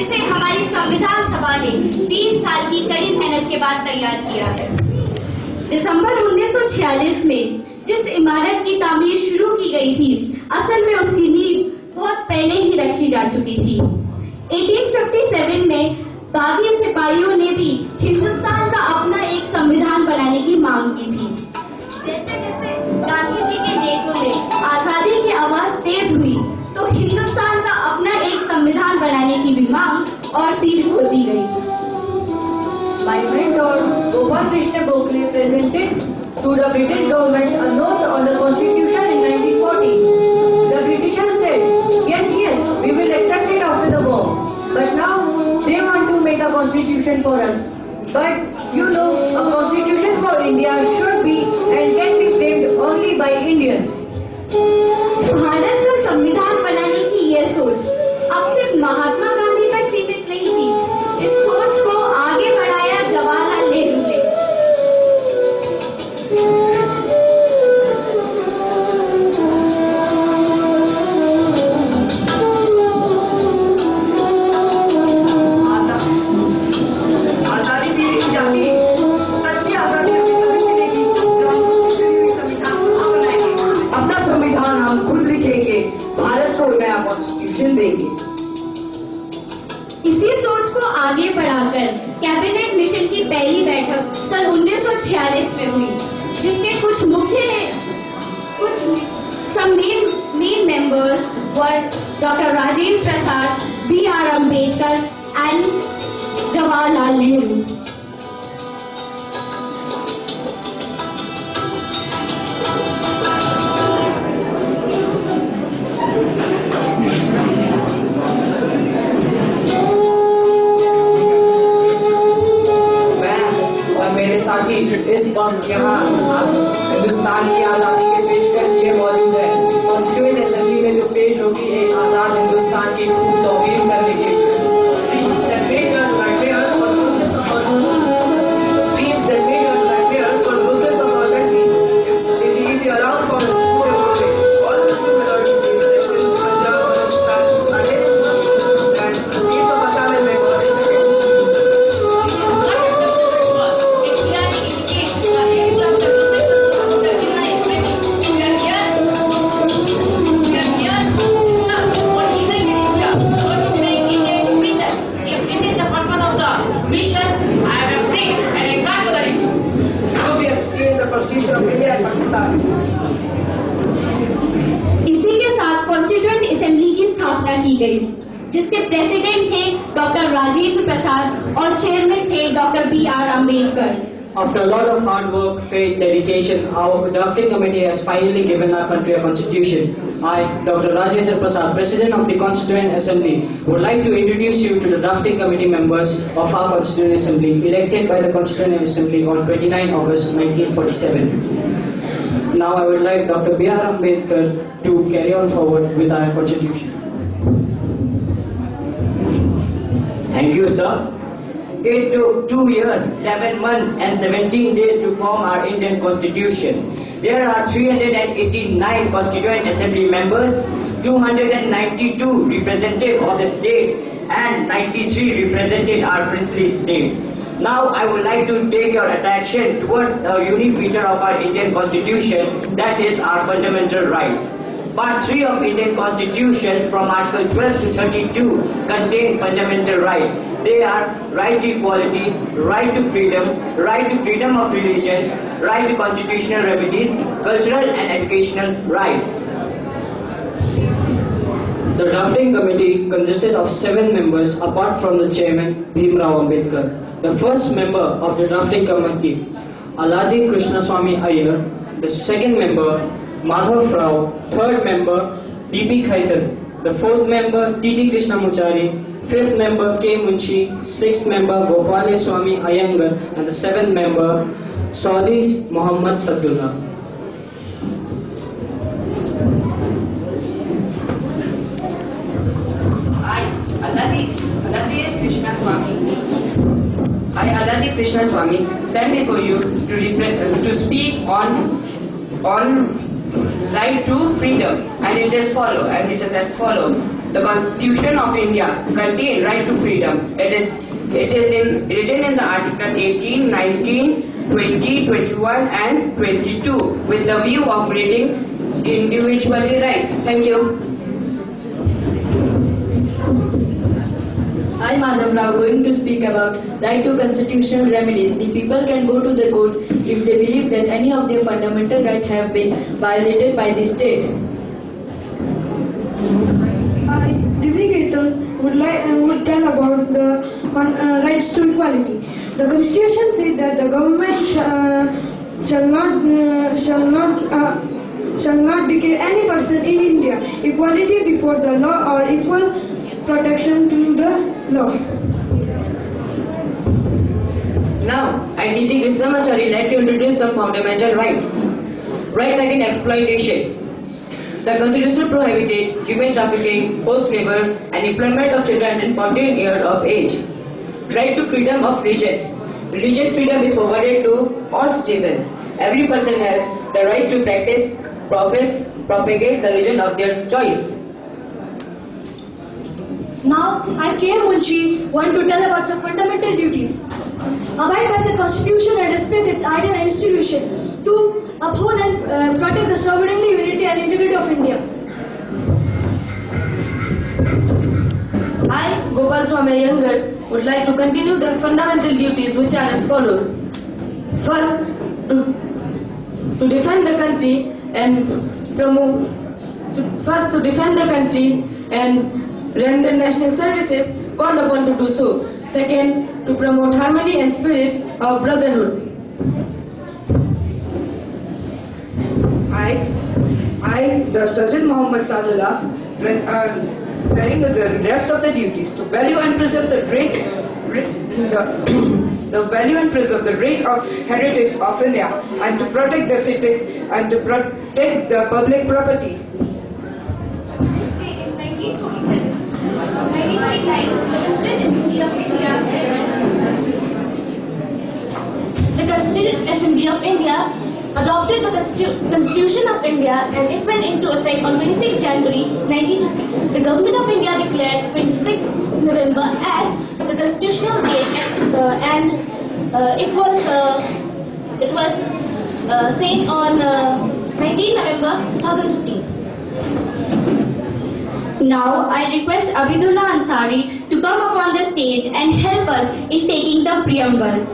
जिसे हमारी संविधान सभा ने 3 साल की कड़ी मेहनत के बाद तैयार किया है। दिसंबर 1946 में जिस इमारत की तामीर शुरू की गई थी, असल में उसकी नींव बहुत पहले ही रखी जा चुकी थी। 1857 में बागी सिपाहियों ने भी हिंदुस्तान का अपना एक संविधान बनाने की मांग की थी। जैसे जैसे गांधी जी के नेतृत्व में आजादी की आवाज तेज हुई, तो हिंदुस्तान का अपना एक संविधान बनाने की भी मांग और तीव्र होती गई। My mentor Gopal Krishna Gokhale presented to the British government a note on the Constitution in 1940. The Britishers said, yes, we will accept it after the war. But now they want to make a constitution for us. But you know, a constitution for India should be and can be framed only by Indians. Bharat का संविधान बनाने की यह सोच अब सिर्फ महात्मा गांधी तक सीमित नहीं थी। इस सोच को आगे बढ़ाया जवाहरलाल नेहरू ने। आजादी भी नहीं जाती, सच्ची आजादी हमें तभी मिलेगी जब हम चुनी हुई संविधान सभा बनाएंगे, अपना संविधान हम खुद लिखेंगे, भारत को नया कॉन्स्टिट्यूशन देंगे। इसी सोच को आगे बढ़ाकर कैबिनेट मिशन की पहली बैठक सन 1946 में हुई, जिसके कुछ main members were doctor Rajendra Prasad, B.R. Ambedkar and Jawaharlal Nehru. मेरे साथी इस वक्त यहाँ हिंदुस्तान की आज़ादी के पेशकश ये मौजूद है। कॉन्स्टिट्यूएंट असेंबली में जो पेश होगी एक आज़ाद हिंदुस्तान की खूब तौहीन करने के लिए। Dreams that made our nightmares for Muslims of our country, if we be allowed for the food economy, all the two minorities, in Punjab, Rajasthan, and the states of Assam and Bengal, is इसी के साथ constituent assembly की स्थापना की गई, जिसके president थे doctor Rajendra Prasad और चेयरमैन थे doctor B.R. Ambedkar. After a lot of hard work, faith, dedication, our drafting committee has finally given our country a constitution. I, Dr. Rajendra Prasad, President of the Constituent Assembly, would like to introduce you to the drafting committee members of our Constituent Assembly, elected by the Constituent Assembly on 29 August 1947. Now I would like Dr. B.R. Ambedkar to carry on forward with our constitution. Thank you, sir. It took 2 years, 11 months and 17 days to form our Indian Constitution. There are 389 Constituent Assembly members, 292 representative of the states and 93 represented our princely states. Now I would like to take your attention towards a unique feature of our Indian Constitution, that is our fundamental rights. Part 3 of Indian Constitution from Article 12 to 32 contain fundamental rights. They are right to equality, right to freedom of religion, right to constitutional remedies, cultural and educational rights. The drafting committee consisted of 7 members apart from the chairman, Bhimrao Ambedkar. The first member of the drafting committee, Aladi Krishnaswamy Iyer. The second member, Madhav Rao. Third member, D.P. Khaitan. The fourth member, T.T. Krishnamachari. Fifth member, K. Munshi. Sixth member, Gopal Swami Iyengar. And the seventh member, Saudi Muhammad Sadullah. I, Aladi Krishna Swami, stand before you to speak on right to freedom, and it is as follows. The Constitution of India contains right to freedom. It is written in the Article 18, 19, 20, 21 and 22 with the view of granting individually rights. Thank you. I, Madhav Rao, going to speak about right to constitutional remedies. The people can go to the court if they believe that any of their fundamental rights have been violated by the state. I, Divi Ketan, would tell about the rights to equality. The Constitution says that the government shall not declare any person in India equality before the law or equal protection to the law. Now, I, Titi Krishnamachari, like to introduce the fundamental rights. Right against exploitation. The Constitution prohibited human trafficking, forced labor, and employment of children until 14 years of age. Right to freedom of religion. Religious freedom is provided to all citizens. Every person has the right to practice, profess, propagate the religion of their choice. Now, I, K. Munshi, want to tell about some fundamental duties. Abide by the Constitution and respect its idea and institution. 2. Uphold and protect the sovereignty, unity and integrity of India. I, Gopal Swami Iyengar, would like to continue the fundamental duties which are as follows. First, to defend the country and promote. First, to defend the country and render national services called upon to do so. Second, to promote harmony and spirit of brotherhood. I, the Sergeant Muhammad Sadullah, telling the rest of the duties to value and preserve the value and preserve the rich heritage of India and to protect the cities and to protect the public property. This day in 1947, 1949, the Constituent Assembly of India adopted the Constitution of India and it went into effect on 26 January 1950. The Government of India declared 26 November as the constitutional date and it was said on 19 November 2015. Now I request Abidullah Ansari to come up on the stage and help us in taking the preamble.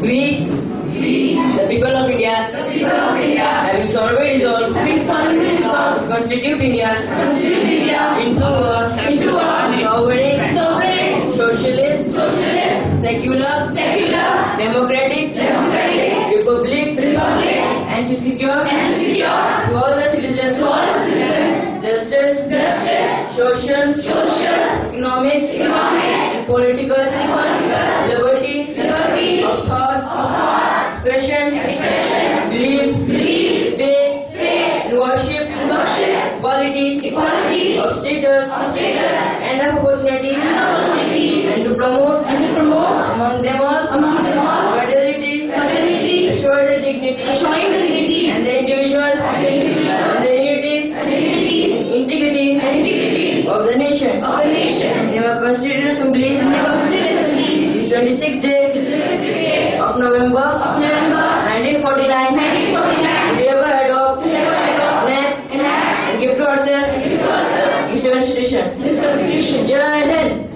We, the people of India, having solemnly resolved, to constitute India into a sovereign, socialist, secular, democratic, republic, and to secure to all the citizens justice, social, economic, and political liberty of thought, expression, belief, faith, and worship, equality of status and of opportunity, and to promote among them all fraternity, assured dignity, and the individual, and the unity, integrity of the nation. In our Constituent Assembly, this 26th day of November 1949, we ever adopt, enact, and give to ourselves this Constitution. Jai Hind.